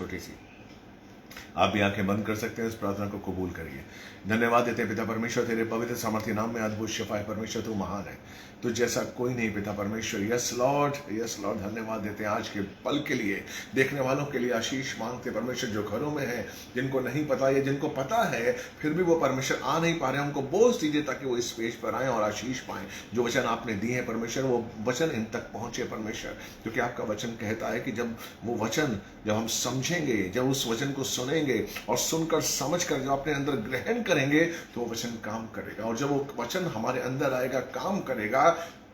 छोटी सी। आप भी आंखें बंद कर सकते हैं, इस प्रार्थना को कबूल करिए। धन्यवाद देते हैं पिता परमेश्वर, तेरे पवित्र सामर्थ्य नाम में अद्भुत शिफा है परमेश्वर, तू महान है, तो जैसा कोई नहीं पिता परमेश्वर। Yes Lord, yes Lord. धन्यवाद देते हैं आज के पल के लिए, देखने वालों के लिए आशीष मांगते परमेश्वर, जो घरों में है, जिनको नहीं पता या जिनको पता है फिर भी वो परमेश्वर आ नहीं पा रहे, उनको बोझ दीजिए ताकि वो इस पेज पर आए और आशीष पाएं। जो वचन आपने दिए हैं परमेश्वर, वो वचन इन तक पहुंचे परमेश्वर, क्योंकि आपका वचन कहता है कि जब वो वचन जब हम समझेंगे, जब उस वचन को सुनेंगे और सुनकर समझकर जब अपने अंदर ग्रहण करेंगे तो वो वचन काम करेगा, और जब वो वचन हमारे अंदर आएगा, काम करेगा,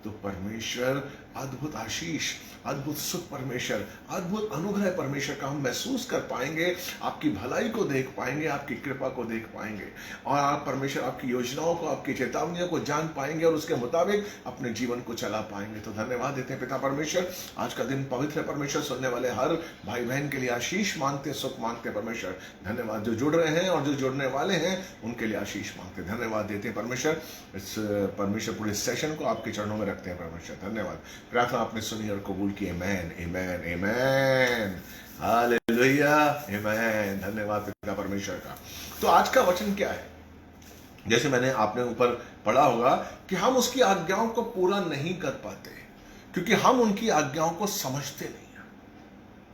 तो परमेश्वर अद्भुत आशीष, अद्भुत सुख परमेश्वर, अद्भुत अनुग्रह परमेश्वर का हम महसूस कर पाएंगे, आपकी भलाई को देख पाएंगे, आपकी कृपा को देख पाएंगे, और आप परमेश्वर आपकी योजनाओं को, आपकी चेतावनियों को जान पाएंगे और उसके मुताबिक अपने जीवन को चला पाएंगे। तो धन्यवाद देते हैं पिता परमेश्वर, आज का दिन पवित्र है परमेश्वर, सुनने वाले हर भाई बहन के लिए आशीष मांगते, सुख मांगते परमेश्वर। धन्यवाद, जो जुड़ रहे हैं और जो जुड़ने वाले हैं उनके लिए आशीष मांगते, धन्यवाद देते हैं परमेश्वर। इस परमेश्वर पूरे सेशन को आपके चरणों में रखते हैं परमेश्वर। धन्यवाद, प्रार्थना आपने सुनी और कबूल की। आमेन, आमेन, आमेन, हालेलुया, आमेन। धन्यवाद पिता परमेश्वर का। तो आज का वचन क्या है? जैसे मैंने आपने ऊपर पढ़ा होगा कि हम उसकी आज्ञाओं को पूरा नहीं कर पाते क्योंकि हम उनकी आज्ञाओं को समझते नहीं हैं।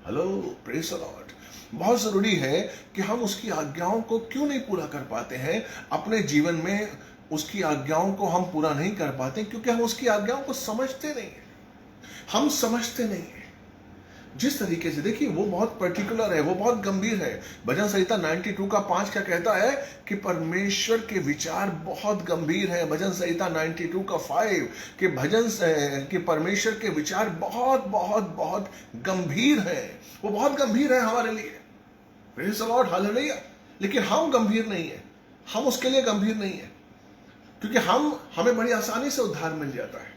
Hello, praise the Lord. बहुत जरूरी है कि हम उसकी आज्ञाओं को क्यों नहीं पूरा कर पाते हैं अपने जीवन में। उसकी आज्ञाओं को हम पूरा नहीं कर पाते क्योंकि हम उसकी आज्ञाओं को समझते नहीं हैं। हम समझते नहीं हैं जिस तरीके से, देखिए वो बहुत पर्टिकुलर है, वो बहुत गंभीर है। भजन संहिता 92 का 5 क्या कहता है कि परमेश्वर के विचार बहुत गंभीर है। भजन संहिता 92 का 5 कि परमेश्वर के विचार बहुत बहुत बहुत गंभीर है। वो बहुत गंभीर है हमारे लिए, प्रेज़ द लॉर्ड, हालेलुया। लेकिन हम गंभीर नहीं है, हम उसके लिए गंभीर नहीं है क्योंकि हमें बड़ी आसानी से उद्धार मिल जाता है।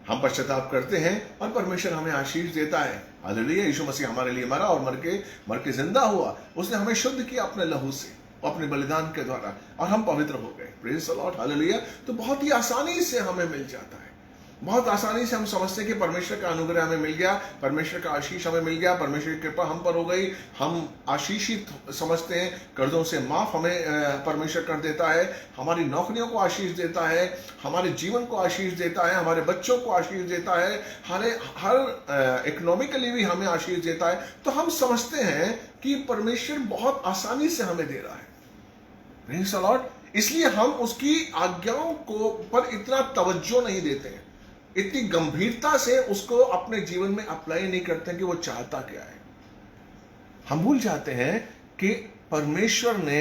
हम पश्चाताप करते हैं और परमेश्वर हमें आशीष देता है। हालेलुया, यीशु मसीह हमारे लिए मरा और मर के जिंदा हुआ। उसने हमें शुद्ध किया अपने लहू से, अपने बलिदान के द्वारा, और हम पवित्र हो गए। Praise the Lord, hallelujah. तो बहुत ही आसानी से हमें मिल जाता है, बहुत आसानी से हम समझते हैं कि परमेश्वर का अनुग्रह हमें मिल गया, परमेश्वर का आशीष हमें मिल गया, परमेश्वर की कृपा हम पर हो गई, हम आशीषित समझते हैं। कर्जों से माफ हमें परमेश्वर कर देता है, हमारी नौकरियों को आशीष देता है, हमारे जीवन को आशीष देता है, हमारे बच्चों को आशीष देता है, हर इकोनॉमिकली भी हमें आशीष देता है। तो हम समझते हैं कि परमेश्वर बहुत आसानी से हमें दे रहा है। Praise the Lord. इसलिए हम उसकी आज्ञाओं को पर इतना तवज्जो नहीं देते हैं, इतनी गंभीरता से उसको अपने जीवन में अप्लाई नहीं करते कि वो चाहता क्या है। हम भूल जाते हैं कि परमेश्वर ने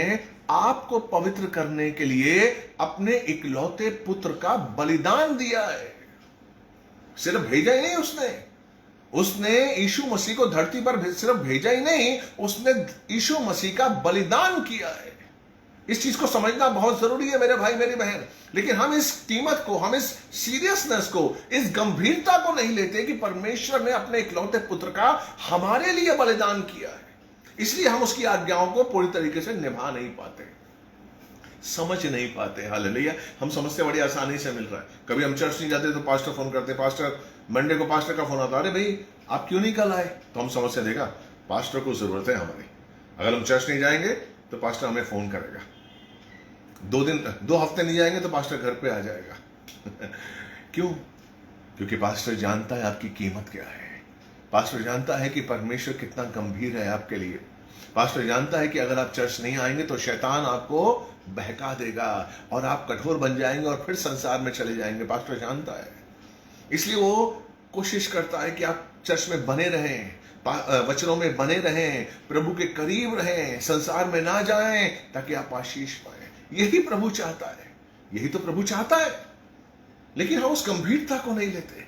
आपको पवित्र करने के लिए अपने इकलौते पुत्र का बलिदान दिया है। सिर्फ भेजा ही नहीं उसने यीशु मसीह को धरती पर सिर्फ भेजा ही नहीं, उसने यीशु मसीह का बलिदान किया है। इस चीज को समझना बहुत जरूरी है मेरे भाई मेरी बहन। लेकिन हम इस कीमत को, हम इस सीरियसनेस को, इस गंभीरता को नहीं लेते कि परमेश्वर ने अपने इकलौते पुत्र का हमारे लिए बलिदान किया है। इसलिए हम उसकी आज्ञाओं को पूरी तरीके से निभा नहीं पाते, समझ नहीं पाते। हालेलुया। हम समझते बड़ी आसानी से मिल रहा है। कभी हम चर्च नहीं जाते तो पास्टर फोन करते, पास्टर मंडे को पास्टर का फोन आता, अरे भाई आप क्यों नहीं कल आए? तो हम समझते, देखा पास्टर को जरूरत है हमारी। अगर हम चर्च नहीं जाएंगे तो पास्टर हमें फोन करेगा, 2 हफ्ते नहीं जाएंगे तो पास्टर घर पे आ जाएगा। क्यों? क्योंकि पास्टर जानता है आपकी कीमत क्या है। पास्टर जानता है कि परमेश्वर कितना गंभीर है आपके लिए। पास्टर जानता है कि अगर आप चर्च नहीं आएंगे तो शैतान आपको बहका देगा और आप कठोर बन जाएंगे और फिर संसार में चले जाएंगे। पास्टर जानता है, इसलिए वो कोशिश करता है कि आप चर्च में बने रहें, वचनों में बने रहें, प्रभु के करीब रहें, संसार में ना जाएं, ताकि आप आशीष पाएं। यही प्रभु चाहता है, यही तो प्रभु चाहता है। लेकिन हम उस गंभीरता को नहीं लेते।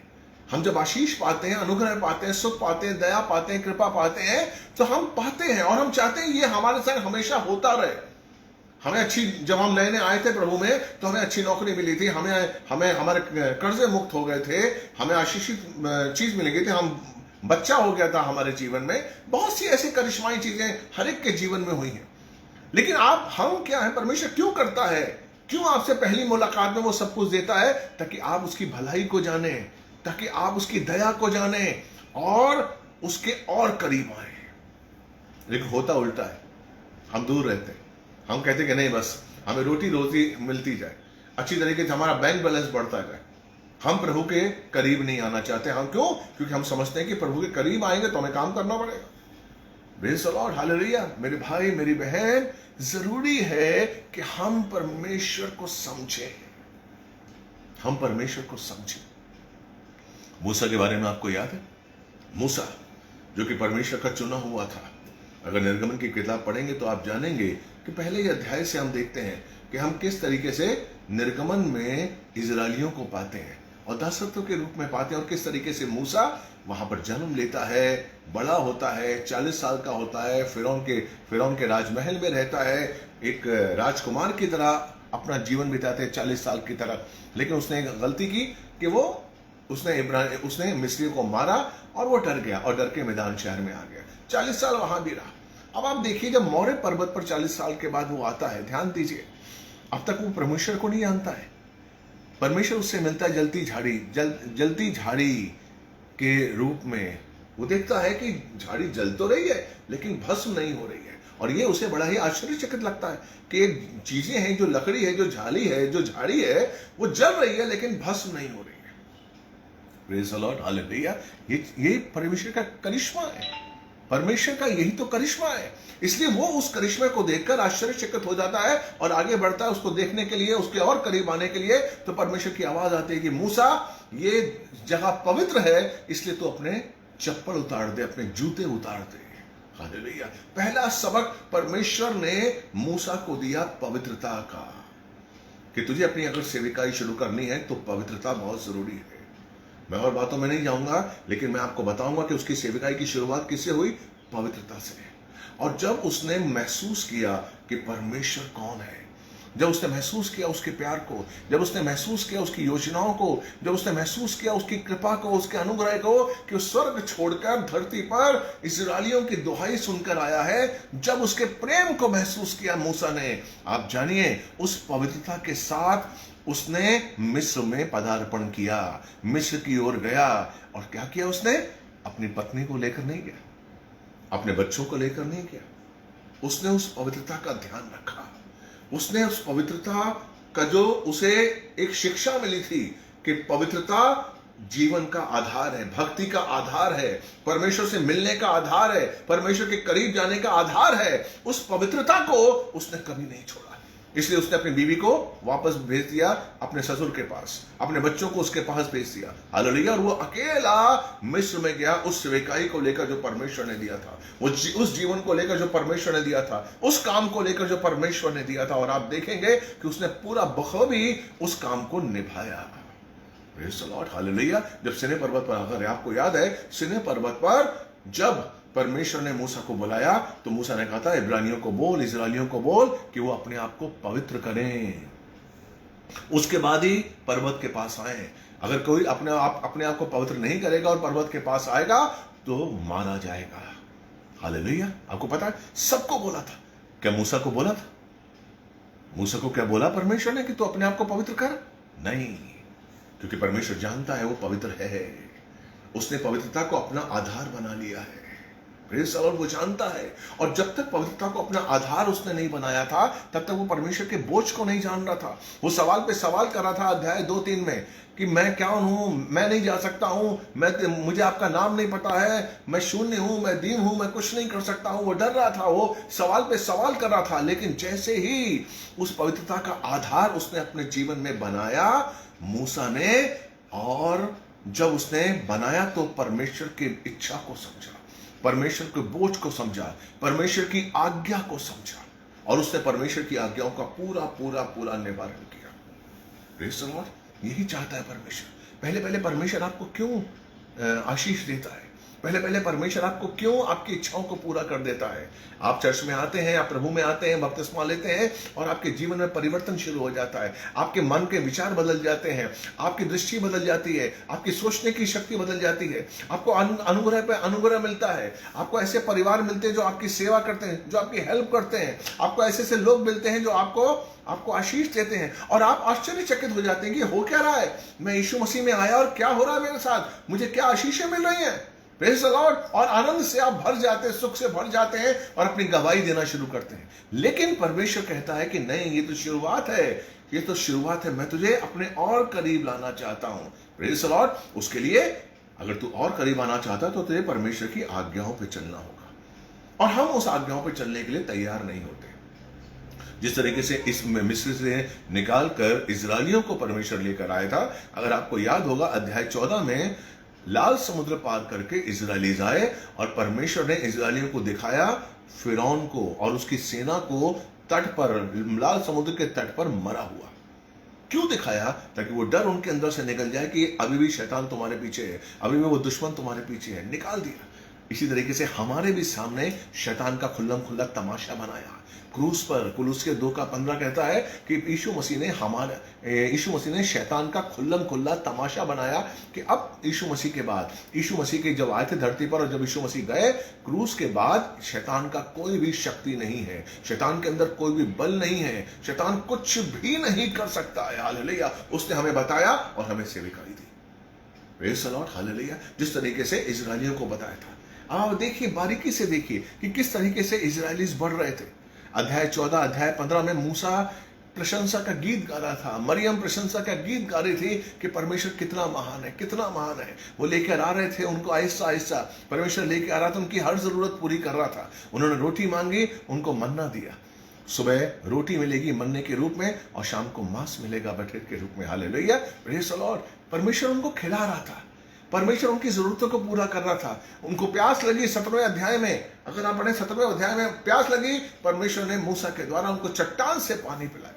हम जब आशीष पाते हैं, अनुग्रह पाते हैं, सुख पाते हैं, दया पाते हैं, कृपा पाते हैं, तो हम पाते हैं और हम चाहते हैं ये हमारे संग हमेशा होता रहे। हमें जब हम नए नए आए थे प्रभु में तो हमें अच्छी नौकरी मिली थी, हमें हमारे कर्जे मुक्त हो गए थे, हमें आशीषित चीज मिल गई थी, हम बच्चा हो गया था हमारे जीवन में। बहुत सी ऐसी करिश्माई चीजें हर एक के जीवन में हुई हैं। लेकिन हम क्या है, परमेश्वर क्यों करता है, क्यों आपसे पहली मुलाकात में वो सब कुछ देता है? ताकि आप उसकी भलाई को जाने, ताकि आप उसकी दया को जाने और उसके और करीब आए। लेकिन होता उल्टा है। हम दूर रहते हैं, हम कहते हैं कि नहीं बस हमें रोटी रोजी मिलती जाए, अच्छी तरीके से हमारा बैंक बैलेंस बढ़ता जाए। हम प्रभु के करीब नहीं आना चाहते। हम क्यों? क्योंकि हम समझते हैं कि प्रभु के करीब आएंगे तो हमें काम करना पड़ेगा। Praise the Lord, hallelujah. मेरे भाई मेरी बहन, जरूरी है कि हम परमेश्वर को समझें, हम परमेश्वर को समझें। मूसा के बारे में आपको याद है? मूसा जो कि परमेश्वर का चुना हुआ था। अगर निर्गमन की किताब पढ़ेंगे तो आप जानेंगे कि पहले ही अध्याय से हम देखते हैं कि हम किस तरीके से निर्गमन में इजरायलियों को पाते हैं और दासत्व के रूप में पाते हैं, और किस तरीके से मूसा वहां पर जन्म लेता है, बड़ा होता है, 40 साल का होता है, फिरौन के राजमहल में रहता है, एक राजकुमार की तरह अपना जीवन बिताते हैं 40 साल की तरह। लेकिन उसने एक गलती की कि उसने मिस्रियों को मारा और वो डर गया और डर के मैदान शहर में आ गया। 40 साल वहां भी रहा। अब आप देखिए, जब मौर्य पर्वत पर 40 साल के बाद वो आता है, ध्यान दीजिए, अब तक वो परमेश्वर को नहीं जानता है। परमेश्वर उससे मिलता है जलती झाड़ी के रूप में। वो देखता है कि झाड़ी जल तो रही है लेकिन भस्म नहीं हो रही है, और ये उसे बड़ा ही आश्चर्यचकित लगता है कि एक चीजें हैं, जो लकड़ी है, जो झाड़ी है, वो जल रही है लेकिन भस्म नहीं हो रही है। Praise the Lord, hallelujah. ये परमेश्वर का करिश्मा है, परमेश्वर का यही तो करिश्मा है। इसलिए वो उस करिश्मे को देखकर आश्चर्यचकित हो जाता है और आगे बढ़ता है उसको देखने के लिए, उसके और करीब आने के लिए। तो परमेश्वर की आवाज आती है कि मूसा, ये जगह पवित्र है, इसलिए तो अपने चप्पल उतार दे, अपने जूते उतार दे। हालेलुया। पहला सबक परमेश्वर ने मूसा को दिया पवित्रता का, कि तुझे अपनी अगर सेविकाई शुरू करनी है तो पवित्रता बहुत जरूरी है। मैं और बातों में नहीं जाऊंगा, लेकिन मैं आपको बताऊंगा कि उसकी सेविकाई की शुरुआत किससे हुई? पवित्रता से। और जब उसने महसूस किया कि परमेश्वर कौन है, जब उसने महसूस किया उसके प्यार को, जब उसने महसूस किया उसकी योजनाओं को, जब उसने महसूस किया उसकी कृपा को, उसके अनुग्रह को, कि उस स्वर्ग छोड़कर धरती पर इस्राएलियों की दुहाई सुनकर आया है, जब उसके प्रेम को महसूस किया मूसा ने, आप जानिए उस पवित्रता के साथ उसने मिस्र में पदार्पण किया, मिस्र की ओर गया। और क्या किया उसने? अपनी पत्नी को लेकर नहीं गया, अपने बच्चों को लेकर नहीं गया, उसने उस पवित्रता का ध्यान रखा। उसने उस पवित्रता का, जो उसे एक शिक्षा मिली थी कि पवित्रता जीवन का आधार है, भक्ति का आधार है, परमेश्वर से मिलने का आधार है, परमेश्वर के करीब जाने का आधार है, उस पवित्रता को उसने कभी नहीं छोड़ा। इसलिए उसने अपनी बीवी को वापस भेज दिया अपने ससुर के पास, अपने बच्चों को उसके पास भेज दिया। हालेलुया। और वो अकेला मिस्र में गया उस सेवकाई को लेकर जो परमेश्वर ने दिया था, उस जीवन को लेकर जो परमेश्वर ने दिया था, उस काम को लेकर जो परमेश्वर ने दिया था। और आप देखेंगे कि उसने पूरा बखूबी उस काम को निभाया। Praise the Lord, hallelujah. जब सिनै पर्वत पर, अगर आपको याद है, सिनै पर्वत पर जब परमेश्वर ने मूसा को बुलाया तो मूसा ने कहा था, इब्रानियों को बोल, इस्राएलियों को बोल कि वो अपने आप को पवित्र करें। उसके बाद ही पर्वत के पास आए। अगर कोई अपने आप को पवित्र नहीं करेगा और पर्वत के पास आएगा तो मारा जाएगा। हालेलुया। आपको पता है, सबको बोला था। क्या मूसा को बोला था? मूसा को क्या बोला परमेश्वर ने कि तू अपने आप को पवित्र कर? नहीं, क्योंकि परमेश्वर जानता है वो पवित्र है। उसने पवित्रता को अपना आधार बना लिया है। प्रेज़ द लॉर्ड, वो जानता है। और जब तक पवित्रता को अपना आधार उसने नहीं बनाया था, तब तक वो परमेश्वर के बोझ को नहीं जान रहा था। वो सवाल पे सवाल कर रहा था अध्याय 2-3 में कि मैं क्या हूं, मैं नहीं जा सकता हूं, मुझे आपका नाम नहीं पता है, मैं शून्य हूं, मैं दीन हूं, मैं कुछ नहीं कर सकता हूं। वो डर रहा था, वो सवाल पे सवाल कर रहा था। लेकिन जैसे ही उस पवित्रता का आधार उसने अपने जीवन में बनाया मूसा ने, और जब उसने बनाया तो परमेश्वर की इच्छा को समझा, परमेश्वर के बोझ को समझा, परमेश्वर की आज्ञा को समझा, और उसने परमेश्वर की आज्ञाओं का पूरा पूरा पूरा निवारण किया। प्रेज़ द लॉर्ड, यही चाहता है परमेश्वर। पहले परमेश्वर आपको क्यों आशीष देता है? पहले परमेश्वर आपको क्यों आपकी इच्छाओं को पूरा कर देता है? आप चर्च में आते हैं, आप प्रभु में आते हैं, बपतिस्मा लेते हैं, और आपके जीवन में परिवर्तन शुरू हो जाता है। आपके मन के विचार बदल जाते हैं, आपकी दृष्टि बदल जाती है, आपकी सोचने की शक्ति बदल जाती है, आपको अनुग्रह पे अनुग्रह मिलता है, आपको ऐसे परिवार मिलते हैं जो आपकी सेवा करते हैं, जो आपकी हेल्प करते हैं, आपको ऐसे लोग मिलते हैं जो आपको आशीष देते हैं, और आप आश्चर्यचकित हो जाते हैं कि हो क्या रहा है? मैं यीशु मसीह में आया और क्या हो रहा है मेरे साथ? मुझे क्या आशीषें मिल रही हैं? Praise the Lord. और आनंद से आप भर जाते हैं, सुख से भर जाते हैं और अपनी गवाही देना शुरू करते हैं। लेकिन परमेश्वर कहता है कि नहीं, ये तो शुरुआत है, ये तो शुरुआत है, मैं तुझे अपने और करीब लाना चाहता हूं। Praise the Lord. उसके लिए अगर तू और करीब आना चाहता है तो तुझे परमेश्वर की आज्ञाओं पे चलना होगा, और हम उस आज्ञाओं पे चलने के लिए तैयार नहीं होते। जिस तरीके से इस मिस्र से निकाल कर इजरायलियों को परमेश्वर लेकर आया था, अगर आपको याद होगा अध्याय 14 में लाल समुद्र पार करके इजरायली आए और परमेश्वर ने इजरायलियों को दिखाया फिरौन को और उसकी सेना को तट पर, लाल समुद्र के तट पर मरा हुआ। क्यों दिखाया? ताकि वो डर उनके अंदर से निकल जाए कि अभी भी शैतान तुम्हारे पीछे है, अभी भी वो दुश्मन तुम्हारे पीछे है, निकाल दिया। इसी तरीके से हमारे भी सामने शैतान का खुल्लम खुल्ला तमाशा बनाया क्रूस पर। कुलुस्से 2:15 कहता है कि यीशु मसीह ने शैतान का खुल्लम खुल्ला तमाशा बनाया कि अब यीशु मसीह के बाद, यीशु मसीह के जब आए थे धरती पर और जब यीशु मसीह गए क्रूस के बाद, शैतान का कोई भी शक्ति नहीं है, शैतान के अंदर कोई भी बल नहीं है, शैतान कुछ भी नहीं कर सकता है। हालेलुया। उसने हमें बताया और हमें सेविकाई दी। Praise the Lord. हालेलुया। जिस तरीके से इजरायलियों को बताया था, आप देखिए, बारीकी से देखिए कि किस तरीके से इजरायलीज बढ़ रहे थे। अध्याय 14, अध्याय 15 में मूसा प्रशंसा का गीत गा रहा था, मरियम प्रशंसा का गीत गा रही थी कि परमेश्वर कितना महान है, कितना महान है। वो लेकर आ रहे थे उनको आहिस्ता आहिस्ता, परमेश्वर लेकर आ रहा था, उनकी हर जरूरत पूरी कर रहा था। उन्होंने रोटी मांगी, उनको मन्ना दिया। सुबह रोटी मिलेगी मन्ने के रूप में और शाम को मांस मिलेगा बटेर के रूप में। हालेलुया। Praise the Lord. परमेश्वर उनको खिला रहा था, परमेश्वर उनकी जरूरतों को पूरा कर रहा था। उनको प्यास लगी 17वें अध्याय में, अगर आप पढ़ें 17वें अध्याय में, प्यास लगी, परमेश्वर ने मूसा के द्वारा उनको चट्टान से पानी पिलाया।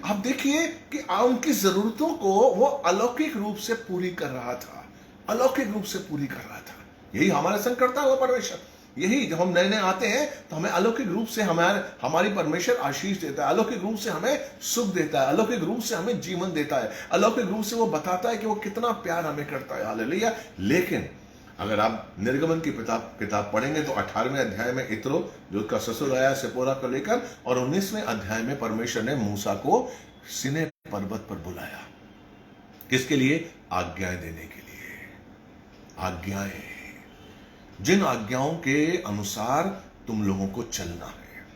आप देखिए कि उनकी जरूरतों को वो अलौकिक रूप से पूरी कर रहा था, अलौकिक रूप से पूरी कर रहा था। यही हमारे संग करता हुआ परमेश्वर। यही जब हम नए नए आते हैं तो हमें अलौकिक रूप से हमारी परमेश्वर आशीष देता है, अलौकिक रूप से हमें सुख देता है, अलौकिक रूप से हमें जीवन देता है, अलौकिक रूप से वो बताता है कि वो कितना प्यार हमें करता है। हालेलुया। लेकिन अगर आप निर्गमन की किताब पढ़ेंगे तो 18वें अध्याय में इत्रो, जो उसका ससुर आया सिपोरा को लेकर, और 19वें अध्याय में परमेश्वर ने मूसा को सिने पर्वत पर बुलाया। किसके लिए? आज्ञाएं देने के लिए। आज्ञाएं, जिन आज्ञाओं के अनुसार तुम लोगों को चलना है,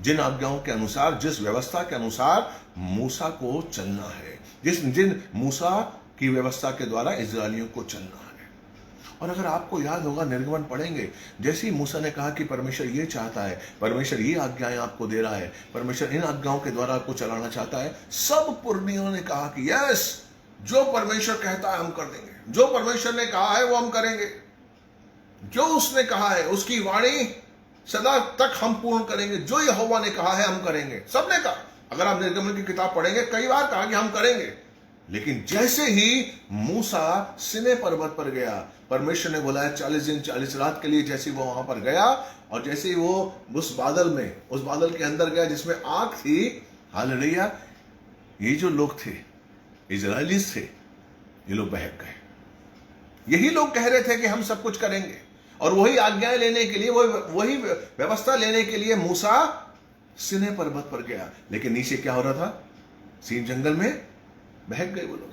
जिन आज्ञाओं के अनुसार, जिस व्यवस्था के अनुसार मूसा को चलना है, जिन मूसा की व्यवस्था के द्वारा इजरायलियों को चलना है। और अगर आपको याद होगा, निर्गमन पढ़ेंगे, जैसे ही मूसा ने कहा कि परमेश्वर ये चाहता है, परमेश्वर ये आज्ञाएं आपको दे रहा है, परमेश्वर इन आज्ञाओं के द्वारा आपको चलाना चाहता है, सब पुरनियों ने कहा कि यस, जो परमेश्वर कहता है हम कर देंगे, जो परमेश्वर ने कहा है वो हम करेंगे, जो उसने कहा है उसकी वाणी सदा तक हम पूर्ण करेंगे, जो यहोवा ने कहा है हम करेंगे। सबने कहा। अगर आप निर्गमन की किताब पढ़ेंगे, कई बार कहा कि हम करेंगे। लेकिन जैसे ही मूसा सिने पर्वत पर गया, परमेश्वर ने बुलाया 40 दिन 40 रात के लिए। जैसे वो वहां पर गया और जैसे ही वो उस बादल के अंदर गया जिसमें आग थी, हालेलुया, ये जो लोग थे, इजरायलीज थे, ये लोग बहक गए। यही लोग कह रहे थे कि हम सब कुछ करेंगे, और वही आज्ञाएं लेने के लिए, वही व्यवस्था लेने के लिए मूसा सिने पर्वत पर गया। लेकिन नीचे क्या हो रहा था? सीन जंगल में बहक गए वो लोग।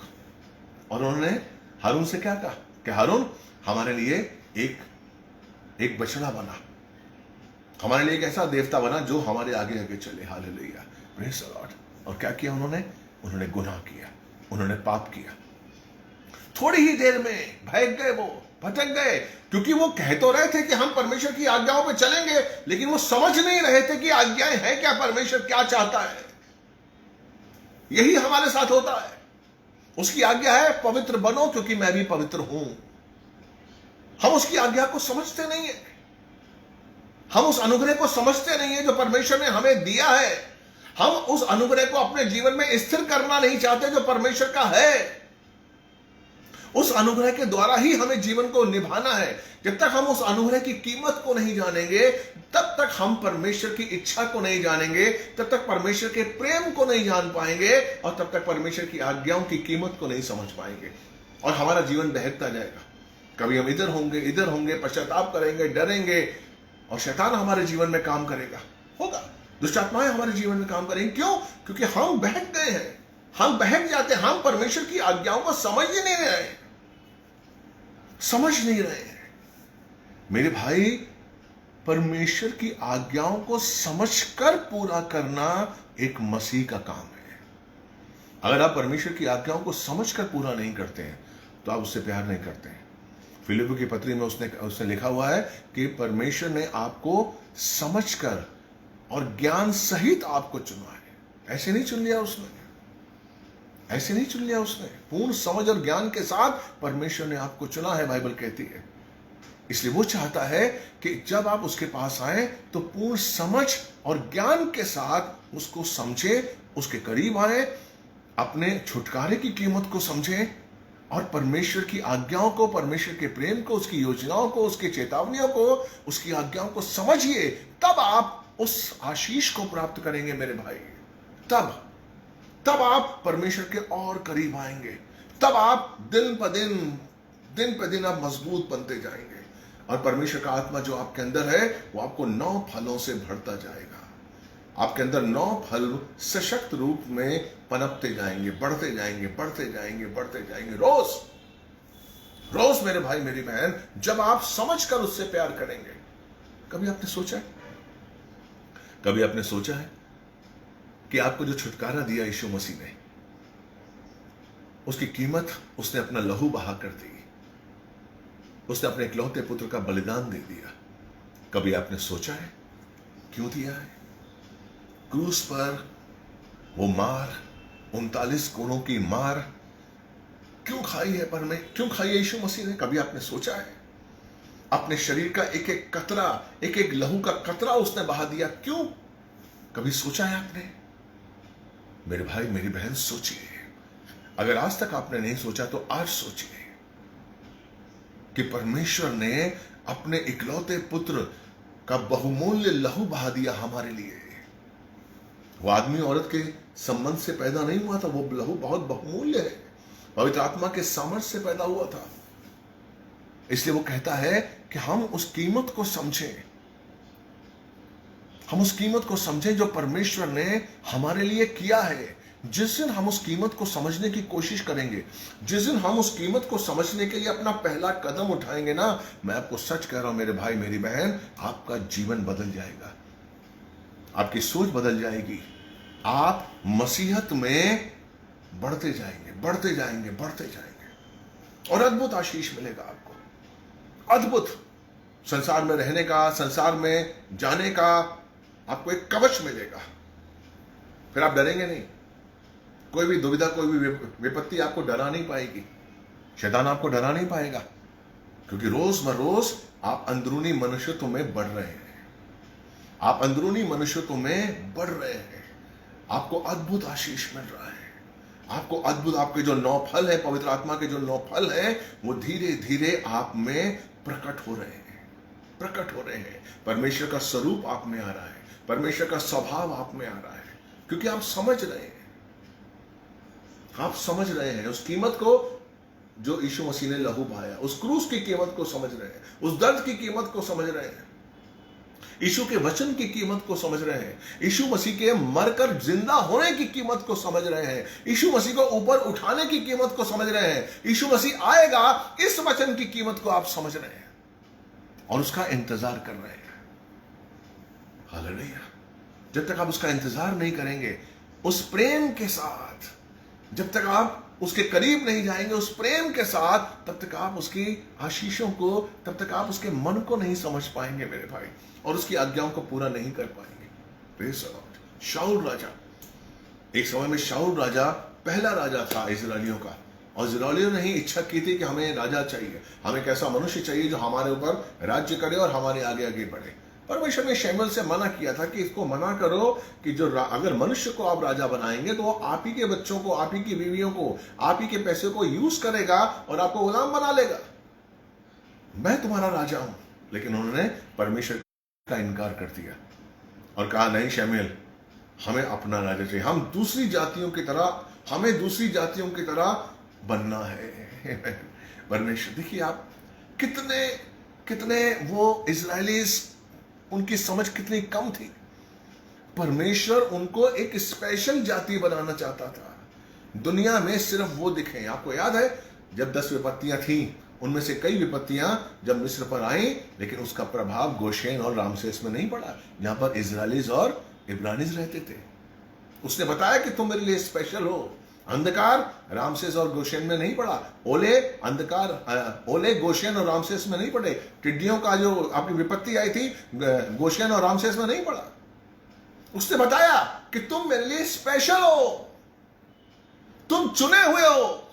और उन्होंने हारून से क्या कहा कि हारून, हमारे लिए एक बछड़ा बना, हमारे लिए एक ऐसा देवता बना जो हमारे आगे आगे चले। हालेलुया। Praise the Lord. और क्या किया उन्होंने गुनाह किया, उन्होंने पाप किया। थोड़ी ही देर में भटक गए, वो भटक गए, क्योंकि वो कह तो रहे थे कि हम परमेश्वर की आज्ञाओं पे चलेंगे, लेकिन वो समझ नहीं रहे थे कि आज्ञाएं हैं क्या, परमेश्वर क्या चाहता है। यही हमारे साथ होता है। उसकी आज्ञा है पवित्र बनो क्योंकि मैं भी पवित्र हूं। हम उसकी आज्ञा को समझते नहीं है, हम उस अनुग्रह को समझते नहीं है जो परमेश्वर ने हमें दिया है। हम उस अनुग्रह को अपने जीवन में स्थिर करना नहीं चाहते जो परमेश्वर का है। उस अनुग्रह के द्वारा ही हमें जीवन को निभाना है। जब तक हम उस अनुग्रह की कीमत को नहीं जानेंगे, तब तक हम परमेश्वर की इच्छा को नहीं जानेंगे, तब तक परमेश्वर के प्रेम को नहीं जान पाएंगे, और तब तक परमेश्वर की आज्ञाओं की कीमत को नहीं समझ पाएंगे, और हमारा जीवन बहकता जाएगा। कभी हम इधर होंगे, पश्चाताप करेंगे, डरेंगे, और शैतान हमारे जीवन में काम करेगा, होगा, दुष्ट आत्माएं हमारे जीवन में काम करेंगे। क्यों? क्योंकि हम बहक गए हैं, हम बहक जाते हैं, हम परमेश्वर की आज्ञाओं को समझ ही नहीं रहे हैं, समझ नहीं रहे हैं। मेरे भाई, परमेश्वर की आज्ञाओं को समझकर पूरा करना एक मसीह का काम है। अगर आप परमेश्वर की आज्ञाओं को समझकर पूरा नहीं करते हैं तो आप उससे प्यार नहीं करते हैं। फिलिप्पियों की पत्री में उसने लिखा हुआ है कि परमेश्वर ने आपको समझकर और ज्ञान सहित आपको चुना है। ऐसे नहीं चुन लिया उसने, ऐसे नहीं चुन लिया उसने। पूर्ण समझ और ज्ञान के साथ परमेश्वर ने आपको चुना है, बाइबल कहती है। इसलिए वो चाहता है कि जब आप उसके पास आए तो पूर्ण समझ और ज्ञान के साथ उसको समझे, उसके करीब आए, अपने छुटकारे की कीमत को समझे और परमेश्वर की आज्ञाओं को, परमेश्वर के प्रेम को, उसकी योजनाओं को, उसकी चेतावनियों को, उसकी आज्ञाओं को समझिए। तब आप उस आशीष को प्राप्त करेंगे मेरे भाई। तब आप परमेश्वर के और करीब आएंगे। तब आप दिन प दिन आप मजबूत बनते जाएंगे और परमेश्वर का आत्मा जो आपके अंदर है वो आपको 9 फलों से भरता जाएगा। आपके अंदर 9 फल सशक्त रूप में पनपते जाएंगे, बढ़ते जाएंगे, बढ़ते जाएंगे, बढ़ते जाएंगे। रोज मेरे भाई, मेरी बहन, जब आप समझकर उससे प्यार करेंगे। कभी आपने सोचा है कि आपको जो छुटकारा दिया यीशु मसीह ने, उसकी कीमत उसने अपना लहू बहा कर दी। उसने अपने इकलौते पुत्र का बलिदान दे दिया। कभी आपने सोचा है क्यों दिया है? क्रूस पर वो मार, 39 कोड़ों की मार क्यों खाई है? क्यों खाई है यीशु मसीह ने? कभी आपने सोचा है? अपने शरीर का एक एक कतरा, एक एक लहू का कतरा उसने बहा दिया, क्यों? कभी सोचा है आपने? मेरे भाई, मेरी बहन, सोचिए। अगर आज तक आपने नहीं सोचा तो आज सोचिए कि परमेश्वर ने अपने इकलौते पुत्र का बहुमूल्य लहू बहा दिया हमारे लिए। वो आदमी औरत के संबंध से पैदा नहीं हुआ था, वो लहू बहुत बहुमूल्य है, पवित्र आत्मा के सामर्थ्य से पैदा हुआ था। इसलिए वो कहता है कि हम उस कीमत को समझें, हम उस कीमत को समझें जो परमेश्वर ने हमारे लिए किया है। जिस दिन हम उस कीमत को समझने की कोशिश करेंगे, जिस दिन हम उस कीमत को समझने के लिए अपना पहला कदम उठाएंगे ना, मैं आपको सच कह रहा हूं मेरे भाई, मेरी बहन, आपका जीवन बदल जाएगा, आपकी सोच बदल जाएगी। आप मसीहत में बढ़ते जाएंगे, बढ़ते जाएंगे, बढ़ते जाएंगे और अद्भुत आशीष मिलेगा आपको। अद्भुत संसार में रहने का, संसार में जाने का आपको एक कवच मिलेगा। फिर आप डरेंगे नहीं। कोई भी दुविधा, कोई भी विपत्ति आपको डरा नहीं पाएगी। शैतान आपको डरा नहीं पाएगा, क्योंकि रोज बरोज आप अंदरूनी मनुष्यत्व में बढ़ रहे हैं। आप अंदरूनी मनुष्यत्व में बढ़ रहे हैं। आपको अद्भुत आशीष मिल रहा है। आपको अद्भुत, आपके जो 9 फल है, पवित्र आत्मा के जो 9 फल हैं, वो धीरे धीरे आप में प्रकट हो रहे हैं, प्रकट हो रहे हैं। परमेश्वर का स्वरूप आप में आ रहा है, परमेश्वर का स्वभाव आप में आ रहा है, क्योंकि आप समझ रहे हैं, आप समझ रहे हैं उस कीमत को जो यीशु मसीह ने लहू बहाया, उस क्रूस की कीमत को समझ रहे हैं, उस दर्द की कीमत को समझ रहे हैं, यीशु के वचन की कीमत को समझ रहे हैं, यीशु मसीह के मरकर जिंदा होने की कीमत को समझ रहे हैं, यीशु मसीह को ऊपर उठाने की कीमत को समझ रहे हैं, यीशु मसीह आएगा, इस वचन की कीमत को आप समझ रहे हैं और उसका इंतजार कर रहे हैं। हालेलुया। जब तक आप उसका इंतजार नहीं करेंगे, उस प्रेम के साथ, जब तक आप उसके करीब नहीं जाएंगे उस प्रेम के साथ, तब तक आप उसकी आशीषों को, तब तक आप उसके मन को नहीं समझ पाएंगे मेरे भाई, और उसकी आज्ञाओं को पूरा नहीं कर पाएंगे। Praise the Lord. शाऊल राजा, एक समय में शाऊल राजा पहला राजा था इजरायलियों का, और इजरायलियों ने ही इच्छा की थी कि हमें राजा चाहिए, हमें कैसा मनुष्य चाहिए जो हमारे ऊपर राज्य करे और हमारे आगे आगे बढ़े। परमेश्वर ने शमूएल से मना किया था कि इसको मना करो कि जो अगर मनुष्य को आप राजा बनाएंगे तो वो आप ही के बच्चों को, आप ही की बीवियों को, आप ही के पैसे को यूज करेगा और आपको गुलाम बना लेगा। मैं तुम्हारा राजा हूं। लेकिन उन्होंने परमेश्वर का इनकार कर दिया और कहा, नहीं शमूएल, हमें अपना राजा चाहिए, हम दूसरी जातियों की तरह, हमें दूसरी जातियों की तरह बनना है। परमेश्वर, देखिए आप कितने कितने वो इजरायलीज, उनकी समझ कितनी कम थी। परमेश्वर उनको एक स्पेशल जाति बनाना चाहता था, दुनिया में सिर्फ वो दिखे। आपको याद है जब 10 विपत्तियां थी उनमें से कई विपत्तियां जब मिस्र पर आई, लेकिन उसका प्रभाव गोशेन और रामसेस में नहीं पड़ा, जहां पर इजराइलीज और इब्रानीज रहते थे। उसने बताया कि तुम मेरे लिए स्पेशल हो। अंधकार रामसेस और गोशेन में नहीं पड़ा। ओले गोशेन और रामसेस में नहीं पड़े। टिड्डियों का जो आपकी विपत्ति आई थी गोशेन और रामसेस में नहीं पड़ा। उसने बताया कि तुम मेरे लिए स्पेशल हो, तुम चुने हुए हो।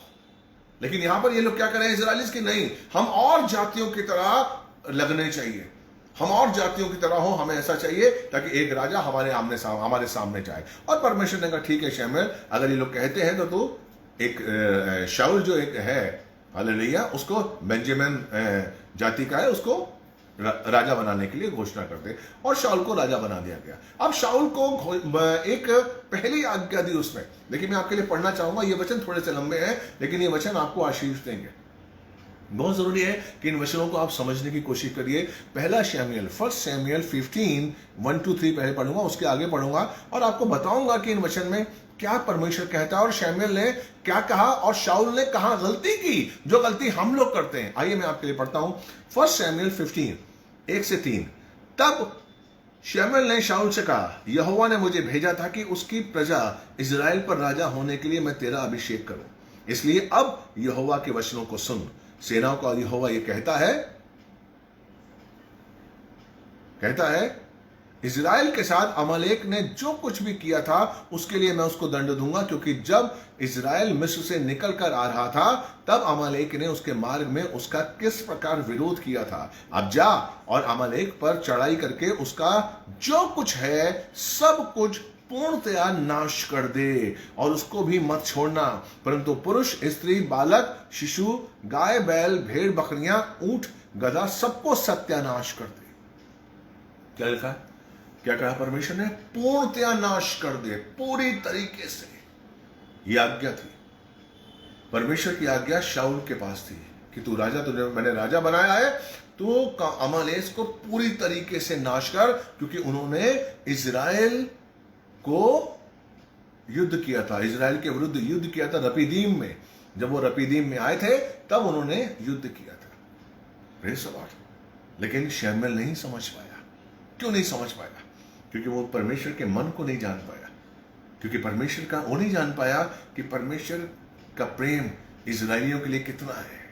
लेकिन यहां पर ये लोग क्या करें इजराइलीज की, नहीं, हम और जातियों की तरह लगने चाहिए, हम और जातियों की तरह हो, हमें ऐसा चाहिए ताकि एक राजा हमारे सामने जाए। और परमेश्वर ने कहा ठीक है शमूएल, अगर ये लोग कहते हैं तो तू एक शाऊल जो एक है, हालेलुया, उसको बेंजामिन जाति का है, उसको राजा बनाने के लिए घोषणा कर दे। और शाऊल को राजा बना दिया गया। अब शाऊल को एक पहली आज्ञा दी उसने। लेकिन मैं आपके लिए पढ़ना चाहूंगा, ये वचन थोड़े से लंबे हैं लेकिन ये वचन आपको आशीष देंगे। बहुत जरूरी है कि इन वचनों को आप समझने की कोशिश करिए। पहला शमूएल, फर्स्ट शमूएल 15 1-3 पहले पढ़ूंगा, उसके आगे पढ़ूंगा और आपको बताऊंगा कि इन वचन में क्या परमेश्वर कहता है और शमूएल ने क्या कहा और शाऊल ने कहां गलती की, जो गलती हम लोग करते हैं। आइए मैं आपके लिए पढ़ता हूं फर्स्ट शमूएल 15 1-3। तब शमूएल ने शाऊल से कहा, यहोवा ने मुझे भेजा था कि उसकी प्रजा इजराइल पर राजा होने के लिए मैं तेरा अभिषेक करूं। इसलिए अब यहोवा के वचनों को सुन। सेनाओं का यहोवा ये कहता है इजराइल के साथ अमालेक ने जो कुछ भी किया था उसके लिए मैं उसको दंड दूंगा, क्योंकि जब इजराइल मिस्र से निकल कर आ रहा था तब अमालेक ने उसके मार्ग में उसका किस प्रकार विरोध किया था। अब जा और अमालेक पर चढ़ाई करके उसका जो कुछ है सब कुछ पूर्णतया नाश कर दे और उसको भी मत छोड़ना, परंतु पुरुष, स्त्री, बालक, शिशु, गाय, बैल, भेड़, बकरियां, ऊंट, गधा सबको सत्यानाश कर दे। क्या लिखा, क्या कहा परमेश्वर ने? पूर्णतया नाश कर दे, पूरी तरीके से। यह आज्ञा थी, परमेश्वर की आज्ञा शाऊल के पास थी कि तू राजा, तुझे मैंने राजा बनाया है, तो अमालेक को पूरी तरीके से नाश कर, क्योंकि उन्होंने इजराइल को युद्ध किया था, इजराइल के विरुद्ध युद्ध किया था रपीदीम में। जब वो रपीदीम में आए थे तब उन्होंने युद्ध किया था। Praise the Lord. लेकिन शमूएल नहीं समझ पाया। क्यों नहीं समझ पाया? क्योंकि वो परमेश्वर के मन को नहीं जान पाया। क्योंकि परमेश्वर का वो नहीं जान पाया कि परमेश्वर का प्रेम इजराइलियों के लिए कितना है।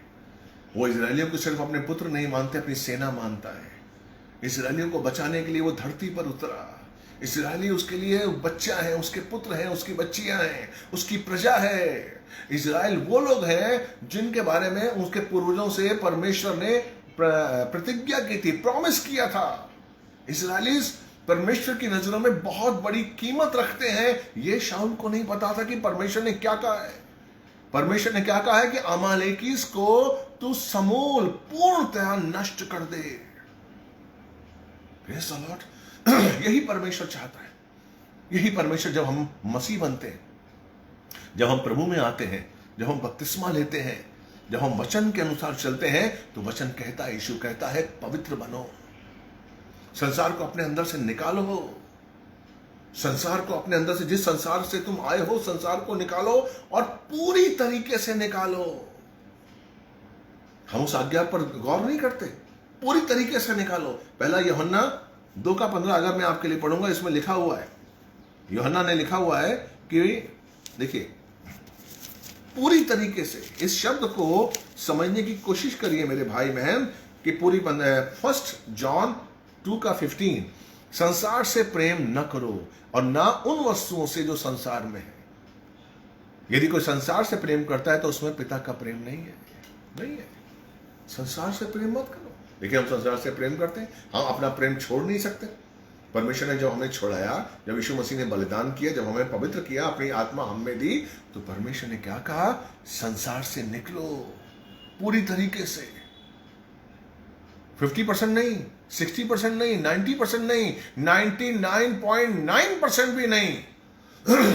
वो इजराइलियों को सिर्फ अपने पुत्र नहीं मानते, अपनी सेना मानता है। इजराइलियों को बचाने के लिए वो धरती पर उतरा। इजराइली उसके लिए बच्चा है, उसके पुत्र हैं, उसकी बच्चियां हैं, उसकी प्रजा है। इजराइल वो लोग हैं जिनके बारे में उसके पूर्वजों से परमेश्वर ने प्रतिज्ञा की थी, प्रॉमिस किया था। इजराइली परमेश्वर की नजरों में बहुत बड़ी कीमत रखते हैं। ये शाऊल को नहीं पता था कि परमेश्वर ने क्या कहा है। परमेश्वर ने क्या कहा है कि अमालेकीस को तू समूल पूर्णतया नष्ट कर दे। Praise the Lord. यही परमेश्वर चाहता है। यही परमेश्वर, जब हम मसीह बनते हैं, जब हम प्रभु में आते हैं, जब हम बपतिस्मा लेते हैं, जब हम वचन के अनुसार चलते हैं, तो वचन कहता है, यीशु कहता है, पवित्र बनो, संसार को अपने अंदर से निकालो, संसार को अपने अंदर से, जिस संसार से तुम आए हो संसार को निकालो और पूरी तरीके से निकालो। हम उस आज्ञा पर गौर नहीं करते। पूरी तरीके से निकालो। पहला यूहन्ना 2:15 अगर मैं आपके लिए पढ़ूंगा, इसमें लिखा हुआ है, यूहन्ना ने लिखा हुआ है कि देखिए, पूरी तरीके से इस शब्द को समझने की कोशिश करिए मेरे भाई बहन, कि पूरी 1 जॉन 2:15, संसार से प्रेम न करो और ना उन वस्तुओं से जो संसार में है। यदि कोई संसार से प्रेम करता है तो उसमें पिता का प्रेम नहीं है। संसार से प्रेम मत करो। देखिए, हम संसार से प्रेम करते हैं, हम अपना प्रेम छोड़ नहीं सकते। परमेश्वर ने जब हमें छोड़ाया, जब यीशु मसीह ने बलिदान किया, जब हमें पवित्र किया, अपनी आत्मा हमें दी, तो परमेश्वर ने क्या कहा? संसार से निकलो पूरी तरीके से। 50% नहीं, 60% नहीं, 90% नहीं, 99.9% भी नहीं।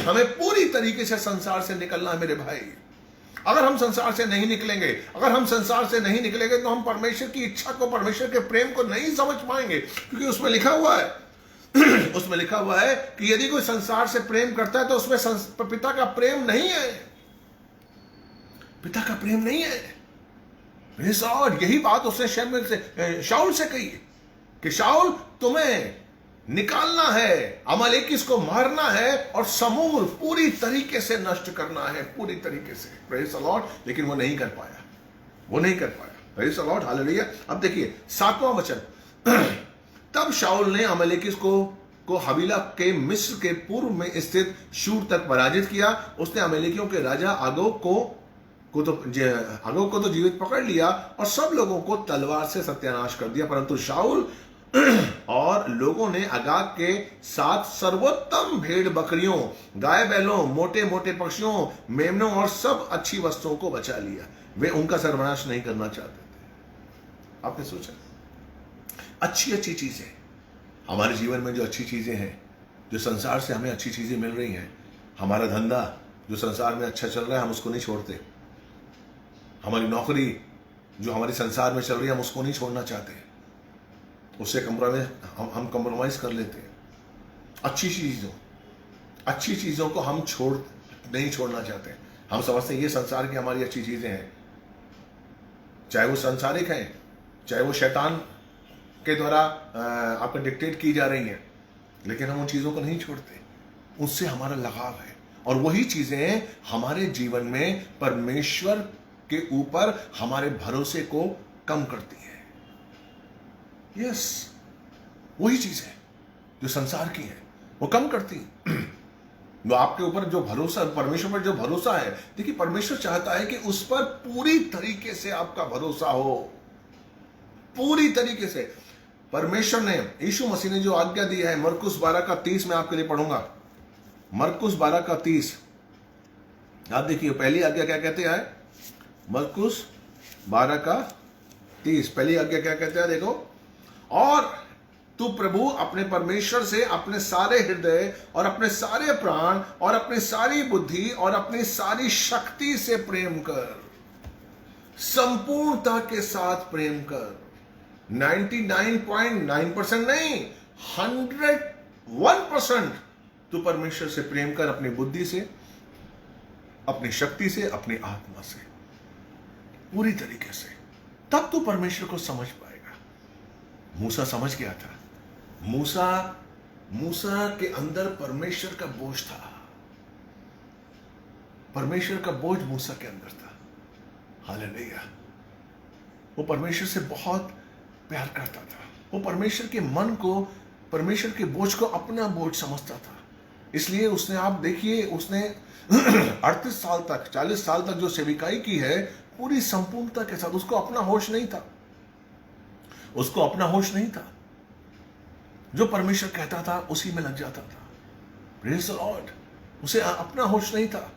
हमें पूरी तरीके से संसार से निकलना है मेरे भाई। अगर हम संसार से नहीं निकलेंगे, तो हम परमेश्वर की इच्छा को, परमेश्वर के प्रेम को नहीं समझ पाएंगे। क्योंकि उसमें लिखा हुआ है कि यदि कोई संसार से प्रेम करता है तो उसमें पिता का प्रेम नहीं है। पिता का प्रेम नहीं है। और यही बात उसने शमूएल से शाऊल से कही कि शाऊल तुम्हें निकालना है, अमालेकीस को मारना है और समूल पूरी तरीके से नष्ट करना है, पूरी तरीके से। Praise the Lord. लेकिन वो नहीं कर पाया, वो नहीं कर पाया। Praise the Lord, hallelujah. अब देखिए 7वां वचन। तब शाऊल ने अमालेकीस को हवीला के मिस्र के पूर्व में स्थित शूर तक पराजित किया। उसने अमालेकियों के राजा अगोग को तो जीवित पकड़ लिया और सब लोगों को तलवार से सत्यानाश कर दिया। परंतु शाऊल और लोगों ने अगाग के साथ सर्वोत्तम भेड़ बकरियों, गाय बैलों, मोटे मोटे पक्षियों, मेमनों और सब अच्छी वस्तुओं को बचा लिया। वे उनका सर्वनाश नहीं करना चाहते थे। आपने सोचा, अच्छी अच्छी चीजें हमारे जीवन में, जो अच्छी चीजें हैं, जो संसार से हमें अच्छी चीजें मिल रही हैं, हमारा धंधा जो संसार में अच्छा चल रहा है, हम उसको नहीं छोड़ते। हमारी नौकरी जो हमारे संसार में चल रही है, हम उसको नहीं छोड़ना चाहते। उससे हम कंप्रोमाइज कर लेते हैं। अच्छी चीजों को हम नहीं छोड़ना चाहते। हम समझते हैं ये संसार की हमारी अच्छी चीजें हैं, चाहे वो सांसारिक हैं, चाहे वो शैतान के द्वारा आपको डिक्टेट की जा रही हैं, लेकिन हम उन चीजों को नहीं छोड़ते। उससे हमारा लगाव है और वही चीजें हमारे जीवन में परमेश्वर के ऊपर हमारे भरोसे को कम करती है। यस, वही चीज है जो संसार की है, वो कम करती है। वो आपके ऊपर जो भरोसा, परमेश्वर पर जो भरोसा है, देखिए परमेश्वर चाहता है कि उस पर पूरी तरीके से आपका भरोसा हो, पूरी तरीके से। परमेश्वर ने, यीशु मसीह ने जो आज्ञा दी है, मरकुस 12:30 में आपके लिए पढ़ूंगा। मरकुस 12:30, आप देखिए पहली आज्ञा क्या कहते हैं। मरकुस 12:30 पहली आज्ञा क्या कहते हैं, देखो। और तू प्रभु अपने परमेश्वर से अपने सारे हृदय और अपने सारे प्राण और अपनी सारी बुद्धि और अपनी सारी शक्ति से प्रेम कर, संपूर्णता के साथ प्रेम कर। 99.9% नहीं, 101% तू परमेश्वर से प्रेम कर, अपनी बुद्धि से, अपनी शक्ति से, अपनी आत्मा से, पूरी तरीके से। तब तू परमेश्वर को समझ पाएगा। मूसा समझ गया था। मूसा के अंदर परमेश्वर का बोझ था। परमेश्वर का बोझ मूसा के अंदर था। हालेलुया। वो परमेश्वर से बहुत प्यार करता था। वो परमेश्वर के मन को, परमेश्वर के बोझ को अपना बोझ समझता था। इसलिए उसने, आप देखिए, उसने 38 साल तक, 40 साल तक जो सेविकाई की है, पूरी संपूर्णता के साथ। उसको अपना होश नहीं था, उसको अपना होश नहीं था। जो परमेश्वर कहता था उसी में लग जाता था। Praise the Lord. उसे अपना होश नहीं था।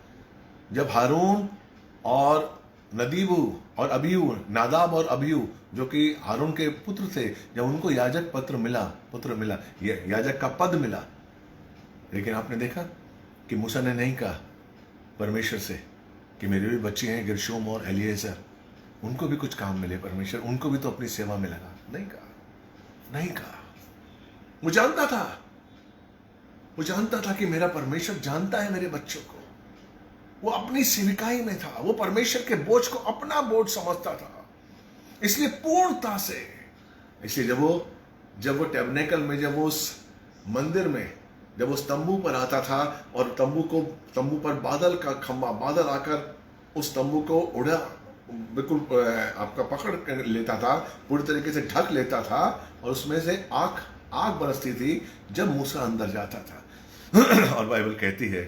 जब हारून और नदीबू और अबीहू, नादाब और अबीहू, जो कि हारून के पुत्र थे, जब उनको याजक पुत्र मिला, याजक का पद मिला, लेकिन आपने देखा कि मूसा ने नहीं कहा परमेश्वर से कि मेरे भी बच्चे हैं गिरशोम और एलिएजर, उनको भी कुछ काम मिले परमेश्वर, उनको भी तो अपनी सेवा में लगा। नहीं कहा। वो जानता था कि मेरा परमेश्वर जानता है मेरे बच्चों को। वो अपनी सेविकाई में था। वो परमेश्वर के बोझ को अपना बोझ समझता था। इसलिए पूर्णता से, इसलिए जब वो टैबरनेकल में, जब वो उस मंदिर में, जब उस तंबू पर आता था और तंबू पर बादल का खंभा, बादल आकर उस तंबू को उड़ा, बिल्कुल आपका पकड़ कर लेता था, पूरी तरीके से ढक लेता था, और उसमें से आग बरसती थी जब मूसा अंदर जाता था। और बाइबल कहती है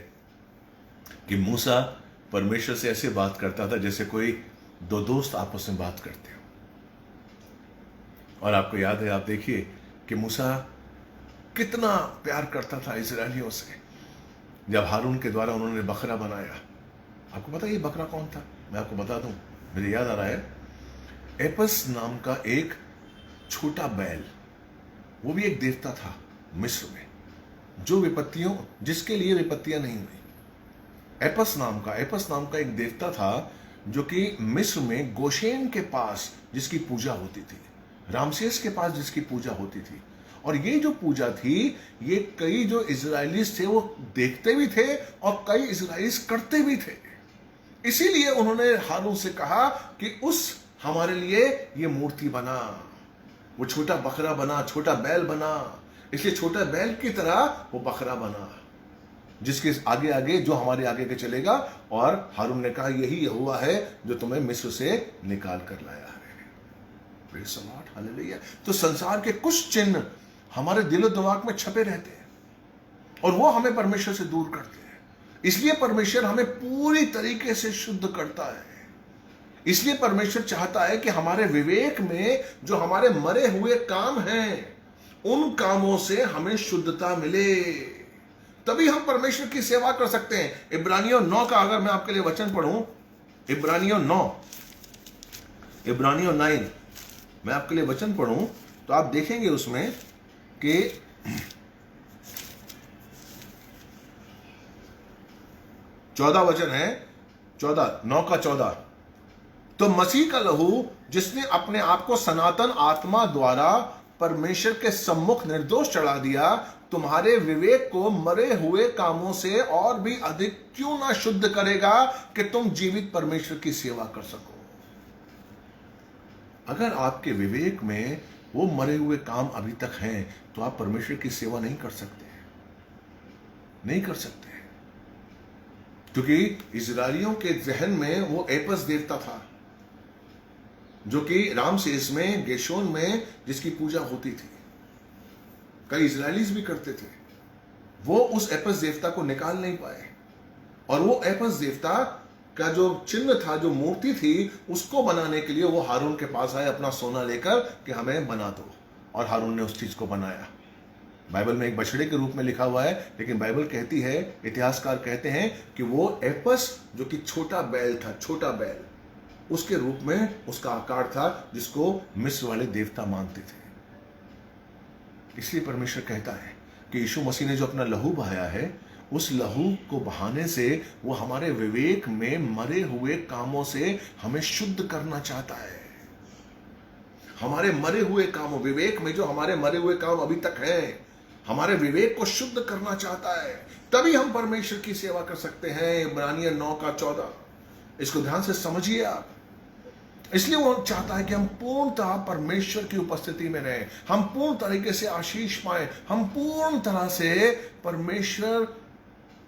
कि मूसा परमेश्वर से ऐसे बात करता था जैसे कोई दो दोस्त आपस में बात करते हो। और आपको याद है, आप देखिए कि मूसा कितना प्यार करता था इजरायलियों से। जब हारून के द्वारा उन्होंने बकरा बनाया, आपको पता है ये बकरा कौन था? मैं आपको बता दूं, मुझे याद आ रहा है, एपस नाम का एक छोटा बैल, वो भी एक देवता था मिस्र में, जिसके लिए विपत्तियां नहीं हुई। एपस नाम का एक देवता था जो कि मिस्र में गोशेन के पास जिसकी पूजा होती थी, रामसेस के पास जिसकी पूजा होती थी। और ये जो पूजा थी, ये कई जो इजराइलीज थे वो देखते भी थे और कई इजराइलीज करते भी थे। इसीलिए उन्होंने हारून से कहा कि उस हमारे लिए ये मूर्ति बना, वो छोटा बकरा बना, छोटा बैल बना, इसलिए छोटा बैल की तरह वो बकरा बना, जिसके आगे आगे जो हमारे आगे के चलेगा। और हारून ने कहा यही यहोवा है जो तुम्हें मिस्र से निकाल कर लाया है। Praise the Lord, hallelujah. तो संसार के कुछ चिन्ह हमारे दिलो दिमाग में छपे रहते हैं और वो हमें परमेश्वर से दूर करते हैं। इसलिए परमेश्वर हमें पूरी तरीके से शुद्ध करता है। इसलिए परमेश्वर चाहता है कि हमारे विवेक में जो हमारे मरे हुए काम हैं, उन कामों से हमें शुद्धता मिले, तभी हम परमेश्वर की सेवा कर सकते हैं। इब्रानियों 9 का अगर मैं आपके लिए वचन पढ़ूं, इब्रानियों 9 मैं आपके लिए वचन पढ़ूं तो आप देखेंगे उसमें कि 14 वचन है, 9 का 14। तो मसीह का लहू जिसने अपने आप को सनातन आत्मा द्वारा परमेश्वर के सम्मुख निर्दोष चढ़ा दिया, तुम्हारे विवेक को मरे हुए कामों से और भी अधिक क्यों ना शुद्ध करेगा कि तुम जीवित परमेश्वर की सेवा कर सको। अगर आपके विवेक में वो मरे हुए काम अभी तक हैं तो आप परमेश्वर की सेवा नहीं कर सकते, नहीं कर सकते। क्योंकि इजरायलियों के जहन में वो एपस देवता था जो कि रामसेस में, गेशोन में जिसकी पूजा होती थी, कई इजरायलीज भी करते थे। वो उस एपस देवता को निकाल नहीं पाए और वो एपस देवता का जो चिन्ह था, जो मूर्ति थी, उसको बनाने के लिए वो हारून के पास आए अपना सोना लेकर कि हमें बना दो, और हारून ने उस चीज को बनाया। बाइबल में एक बछड़े के रूप में लिखा हुआ है, लेकिन बाइबल कहती है, इतिहासकार कहते हैं कि वो एपस जो कि छोटा बैल था, छोटा बैल, उसके रूप में उसका आकार था जिसको मिस्र वाले देवता मानते थे। इसलिए परमेश्वर कहता है कि यीशु मसीह ने जो अपना लहू बहाया है, उस लहू को बहाने से वो हमारे विवेक में मरे हुए कामों से हमें शुद्ध करना चाहता है। हमारे मरे हुए कामों, विवेक में जो हमारे मरे हुए काम अभी तक हैं, हमारे विवेक को शुद्ध करना चाहता है, तभी हम परमेश्वर की सेवा कर सकते हैं। इब्रानियों 9 का 14, इसको ध्यान से समझिए आप। इसलिए वो चाहता है कि हम पूर्णतः परमेश्वर की उपस्थिति में रहें, हम पूर्ण तरीके से आशीष पाएं, हम पूर्ण तरह से परमेश्वर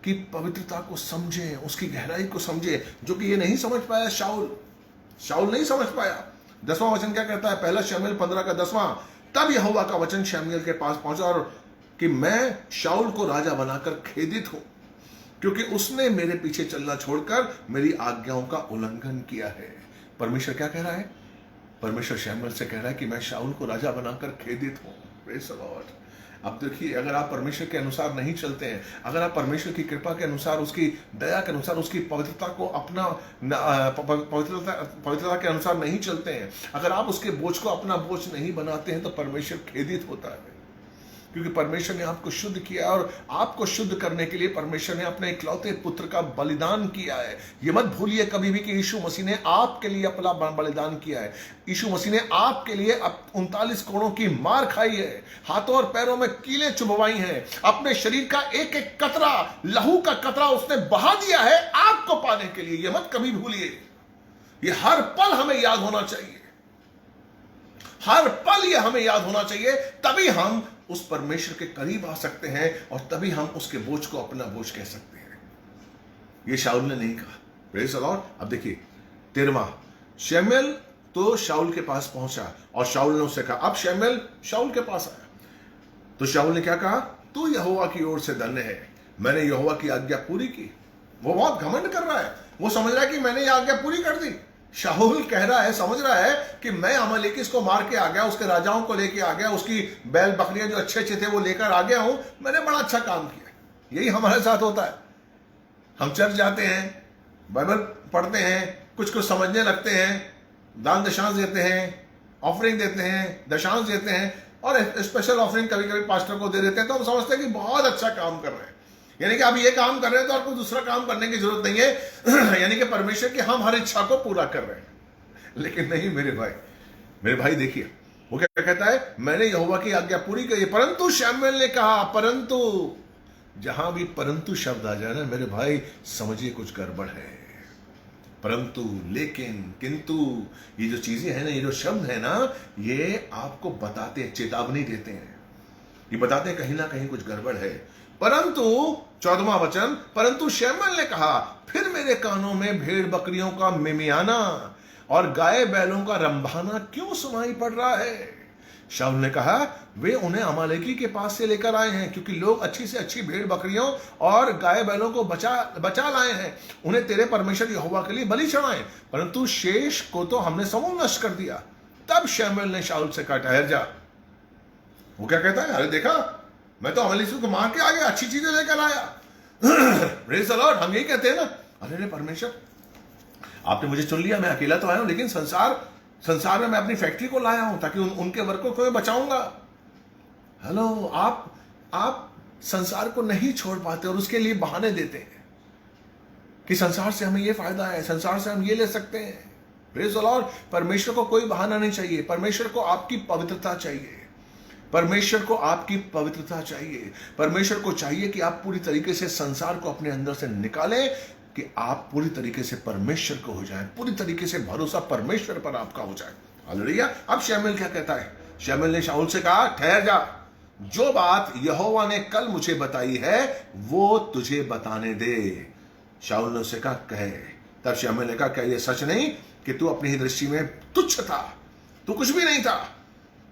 की पवित्रता को समझें, उसकी गहराई को समझें, जो कि ये नहीं समझ पाया शाऊल नहीं समझ पाया। 10वां वचन क्या कहता है? पहला शमूएल 15 का 10वां। तब यहोवा का वचन शमूएल के पास पहुंचा और कि मैं शाऊल को राजा बनाकर खेदित हूं, क्योंकि उसने मेरे पीछे चलना छोड़कर मेरी आज्ञाओं का उल्लंघन किया है। परमेश्वर क्या कह रहा है? परमेश्वर शमूएल से कह रहा है कि मैं शाऊल को राजा बनाकर खेदित हूं। Praise the Lord. अब देखिए, अगर आप परमेश्वर के अनुसार नहीं चलते हैं, अगर आप परमेश्वर की कृपा के अनुसार, उसकी दया के अनुसार, उसकी पवित्रता को अपना पवित्रता के अनुसार नहीं चलते हैं, अगर आप उसके बोझ को अपना बोझ नहीं बनाते हैं, तो परमेश्वर खेदित होता है। क्योंकि परमेश्वर ने आपको शुद्ध किया और आपको शुद्ध करने के लिए परमेश्वर ने अपने इकलौते पुत्र का बलिदान किया है। ये मत भूलिए कभी भी कि यीशु मसीह ने आपके लिए अपना बलिदान किया है। यीशु मसीह ने आपके लिए 39 कोड़ों की मार खाई है, हाथों और पैरों में कीलें चुभवाई हैं, अपने शरीर का एक एक कतरा, लहू का कतरा उसने बहा दिया है आपको पाने के लिए। ये मत कभी भूलिए, ये हर पल हमें याद होना चाहिए, हर पल ये हमें याद होना चाहिए। तभी हम उस परमेश्वर के करीब आ सकते हैं और तभी हम उसके बोझ को अपना बोझ कह सकते हैं। ये शाऊल ने नहीं कहा। Praise the Lord. अब देखिए 13वां, शमूएल तो शाऊल के पास पहुंचा और शाऊल ने उससे कहा, अब शमूएल शाऊल के पास आया तो शाऊल ने क्या कहा? तू यहोवा की ओर से धन्य है, मैंने यहोवा की आज्ञा पूरी की। वो बहुत घमंड कर रहा है, वो समझ रहा है कि मैंने ये आज्ञा पूरी कर दी। शाऊल कह रहा है, समझ रहा है कि मैं अमालेकिस को मार के आ गया, उसके राजाओं को लेके आ गया, उसकी बैल बकरियां जो अच्छे अच्छे थे वो लेकर आ गया हूं, मैंने बड़ा अच्छा काम किया। यही हमारे साथ होता है। हम चर्च जाते हैं, बाइबल पढ़ते हैं, कुछ कुछ समझने लगते हैं, दान दशांश देते हैं, ऑफरिंग देते हैं, दशांश देते हैं, और स्पेशल ऑफरिंग कभी कभी पास्टर को दे देते हैं, तो हम समझते हैं कि बहुत अच्छा काम कर रहे हैं। यानी कि अब ये काम कर रहे हैं तो आपको दूसरा काम करने की जरूरत नहीं है, यानी कि परमेश्वर की हम हर इच्छा को पूरा कर रहे हैं। लेकिन नहीं मेरे भाई देखिए वो क्या कहता है? मैंने यहोवा की आज्ञा पूरी की। परंतु शमूएल ने कहा, परंतु, जहां भी परंतु शब्द आ जाए ना मेरे भाई, समझिए कुछ गड़बड़ है। परंतु, लेकिन, किंतु, ये जो चीजें हैं ना, ये जो शब्द है ना, ये आपको बताते हैं, चेतावनी देते हैं, ये बताते हैं कहीं ना कहीं कुछ गड़बड़ है। परंतु 14वां वचन, परंतु शमूएल ने कहा, फिर मेरे कानों में भेड़ बकरियों का मिमियाना और गाय बैलों का रंभाना क्यों सुनाई पड़ रहा है? शाऊल ने कहा, वे उन्हें अमालेकी के पास से लेकर आए हैं, क्योंकि लोग अच्छी से अच्छी भेड़ बकरियों और गाय बैलों को बचा लाए हैं, उन्हें तेरे परमेश्वर यहोवा के लिए बलि चढ़ाएं, परंतु शेष को तो हमने समूल नष्ट कर दिया। तब शमूएल ने शाऊल से कहा, ठहर जा। वो क्या कहता है, अरे देखा, मैं तो अमालेकी को मार के आ गया, अच्छी चीजें लेकर आया। Praise the Lord. हम यही कहते हैं ना, अरे प्रभु, आपने मुझे चुन लिया, मैं अकेला तो आया हूं, लेकिन संसार में मैं अपनी फैक्ट्री को लाया हूं ताकि उनके वर्कों को मैं बचाऊंगा। हेलो, आप संसार को नहीं छोड़ पाते और उसके लिए बहाने देते हैं कि संसार से हमें ये फायदा है, संसार से हम ये ले सकते हैं। Praise the Lord. परमेश्वर को कोई बहाना नहीं चाहिए, परमेश्वर को आपकी पवित्रता चाहिए, परमेश्वर को आपकी पवित्रता चाहिए। परमेश्वर को चाहिए कि आप पूरी तरीके से संसार को अपने अंदर से निकालें, कि आप पूरी तरीके से परमेश्वर को हो जाए, पूरी तरीके से भरोसा परमेश्वर पर आपका हो जाए। हालेलुया। अब शमूएल क्या कहता है? शमूएल ने शाऊल से कहा, ठहर जा, जो बात यहोवा ने कल मुझे बताई है वो तुझे बताने दे। शाऊल ने उससे कहा, कहे। तब शमूएल ने कहा, क्या यह सच नहीं कि तू अपनी ही दृष्टि में तुच्छ था, तू कुछ भी नहीं था,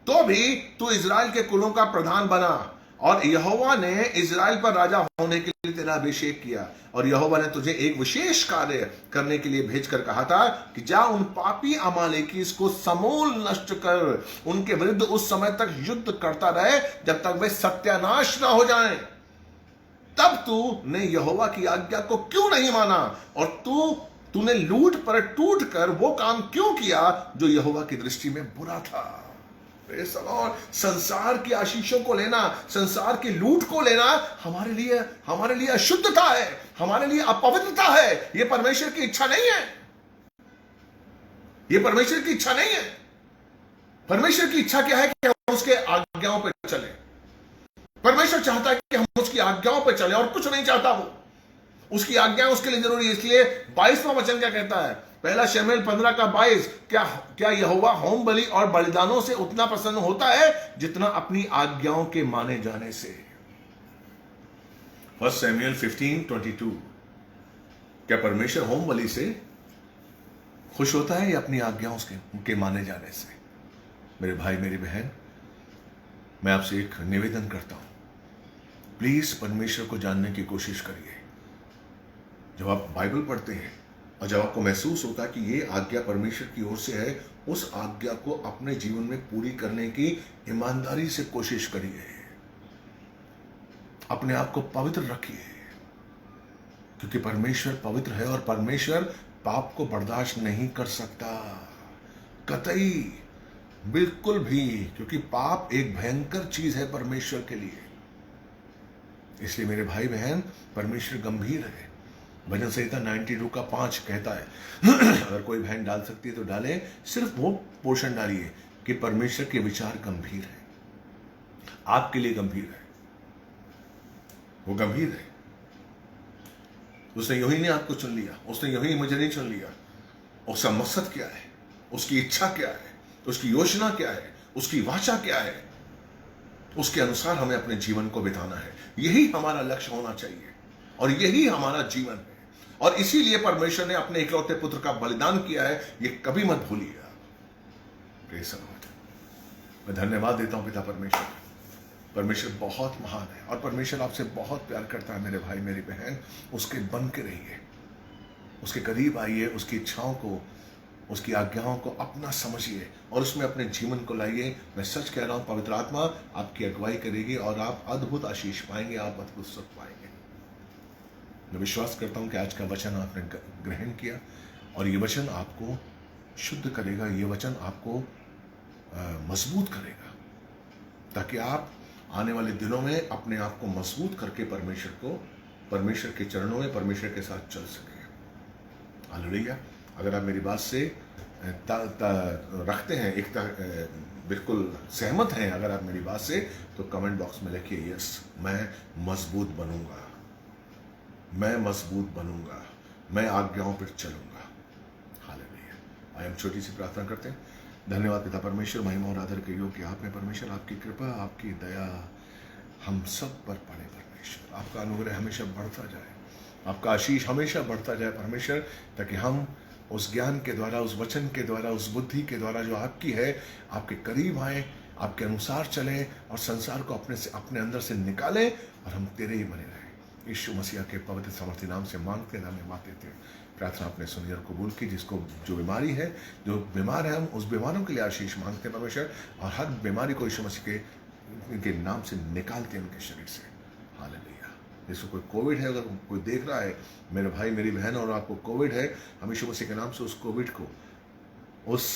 तो भी तू इजराइल के कुलों का प्रधान बना, और यहोवा ने इजराइल पर राजा होने के लिए तेरा अभिषेक किया, और यहोवा ने तुझे एक विशेष कार्य करने के लिए भेजकर कहा था कि जा उन पापी अमालेकी को समूल नष्ट कर, उनके विरुद्ध उस समय तक युद्ध करता रहे जब तक वे सत्यानाश ना हो जाएं। तब तूने यहोवा की आज्ञा को क्यों नहीं माना, और तूने लूट पर टूट कर वो काम क्यों किया जो यहोवा की दृष्टि में बुरा था? संसार की आशीषों को लेना, संसार की लूट को लेना हमारे लिए अशुद्धता है, हमारे लिए अपवित्रता है। यह परमेश्वर की इच्छा नहीं है, यह परमेश्वर की इच्छा नहीं है। परमेश्वर की इच्छा क्या है कि हम उसके आज्ञाओं पर चले। परमेश्वर चाहता है कि हम उसकी आज्ञाओं पर चले, और कुछ नहीं चाहता वो। उसकी आज्ञा उसके लिए जरूरी है। इसलिए 22वां वचन क्या कहता है? पहला शमूएल 15:22, क्या यहोवा होम बलि और बलिदानों से उतना प्रसन्न होता है जितना अपनी आज्ञाओं के माने जाने से? 1 शमूएल 15:22, क्या परमेश्वर होम बलि से खुश होता है या अपनी आज्ञाओं के माने जाने से? मेरे भाई, मेरी बहन, मैं आपसे एक निवेदन करता हूं, प्लीज परमेश्वर को जानने की कोशिश करिए। जब आप बाइबल पढ़ते हैं और जब आपको महसूस होता है कि ये आज्ञा परमेश्वर की ओर से है, उस आज्ञा को अपने जीवन में पूरी करने की ईमानदारी से कोशिश करिए। अपने आप को पवित्र रखिए, क्योंकि परमेश्वर पवित्र है और परमेश्वर पाप को बर्दाश्त नहीं कर सकता, कतई, बिल्कुल भी, क्योंकि पाप एक भयंकर चीज है परमेश्वर के लिए। इसलिए मेरे भाई बहन, परमेश्वर गंभीर है। भजन संहिता 92:5 कहता है, अगर कोई बहन डाल सकती है तो डाले, सिर्फ वो पोर्शन डालिए कि परमेश्वर के विचार गंभीर है, आपके लिए गंभीर है, वो गंभीर है। उसने यूं ही नहीं आपको चुन लिया, उसने यूं ही मुझे नहीं चुन लिया। उसका मकसद क्या है, उसकी इच्छा क्या है, उसकी योजना क्या है, उसकी वाचा क्या है, उसके अनुसार हमें अपने जीवन को बिताना है। यही हमारा लक्ष्य होना चाहिए और यही हमारा जीवन है। और इसीलिए परमेश्वर ने अपने इकलौते पुत्र का बलिदान किया है, ये कभी मत भूलिएगा। मैं धन्यवाद देता हूं पिता परमेश्वर। परमेश्वर बहुत महान है और परमेश्वर आपसे बहुत प्यार करता है मेरे भाई, मेरी बहन। उसके बन के रहिए, उसके करीब आइए, उसकी इच्छाओं को, उसकी आज्ञाओं को अपना समझिए और उसमें अपने जीवन को लाइए। मैं सच कह रहा हूं, पवित्र आत्मा आपकी अगुवाई करेगी और आप अद्भुत आशीष पाएंगे, आप अद्भुत सुख पाएंगे। मैं विश्वास करता हूं कि आज का वचन आपने ग्रहण किया और ये वचन आपको शुद्ध करेगा, ये वचन आपको मजबूत करेगा, ताकि आप आने वाले दिनों में अपने आप को मजबूत करके परमेश्वर के चरणों में परमेश्वर के साथ चल सके। हालेलुया। अगर आप मेरी बात से रखते हैं, बिल्कुल सहमत हैं अगर आप मेरी बात से, तो कमेंट बॉक्स में लिखिए, यस, मैं मजबूत बनूंगा, मैं मजबूत बनूंगा, मैं आज्ञाओं पर चलूंगा। आइए हम छोटी सी प्रार्थना करते हैं। धन्यवाद पिता परमेश्वर, महिमा और आदर के योग्य आप में परमेश्वर। आपकी कृपा, आपकी दया हम सब पर पड़े परमेश्वर। आपका अनुग्रह हमेशा बढ़ता जाए, आपका आशीष हमेशा बढ़ता जाए परमेश्वर, ताकि हम उस ज्ञान के द्वारा, उस वचन के द्वारा, उस बुद्धि के द्वारा जो आपकी है, आपके करीब आएँ, आपके अनुसार चलें और संसार को अपने अंदर से निकालें और हम तेरे ही बने रहें। यीशु मसीह के पवित्र सामर्थी नाम से मांगते, नाम में मांगते थे। प्रार्थना अपने सुनी और कबूल की। जिसको जो बीमारी है, जो बीमार है, हम उस बीमारों के लिए आशीष मांगते हैं परमेश्वर, और हर बीमारी को यीशु मसीह के नाम से निकालते हैं उनके शरीर से। हालेलुया। जिसको कोई कोविड है, अगर कोई देख रहा है, मेरे भाई मेरी बहन, और आपको कोविड है, हम यीशु मसीह के नाम से उस कोविड को, उस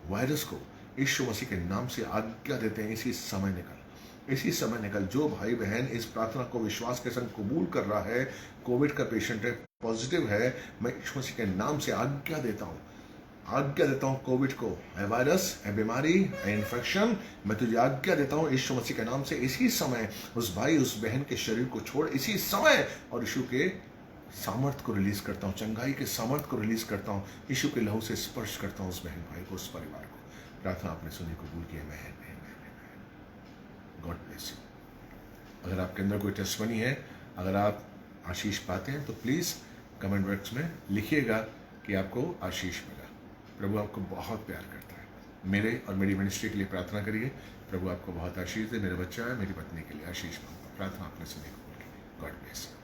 वायरस को यीशु मसीह के नाम से आज्ञा देते हैं, इसी समय निकल, इसी समय निकल। जो भाई बहन इस प्रार्थना को विश्वास के संग कबूल कर रहा है, कोविड का पेशेंट है, पॉजिटिव है, मैं यीशु मसीह के नाम से आज्ञा देता हूँ कोविड को, है वायरस, है बीमारी, है इन्फेक्शन, मैं तुझे आज्ञा देता हूँ यीशु मसीह के नाम से, इसी समय उस भाई उस बहन के शरीर को छोड़, इसी समय, और यीशु के सामर्थ्य को रिलीज करता हूँ, चंगाई के सामर्थ्य को रिलीज करता हूँ, यीशु के लहू से स्पर्श करता हूँ उस बहन भाई को, उस परिवार को। प्रार्थना आपने सुनी, कबूल किया। God bless you. अगर आपके अंदर कोई टेस्टमनी है, अगर आप आशीष पाते हैं, तो प्लीज़ कमेंट बॉक्स में लिखिएगा कि आपको आशीष मिला। प्रभु आपको बहुत प्यार करता है। मेरे और मेरी मिनिस्ट्री के लिए प्रार्थना करिए। प्रभु आपको बहुत आशीष दे। मेरे बच्चा है, मेरी पत्नी के लिए आशीष मांगता हूँ। प्रार्थना आपने सुनी, गॉड ब्लेस यू।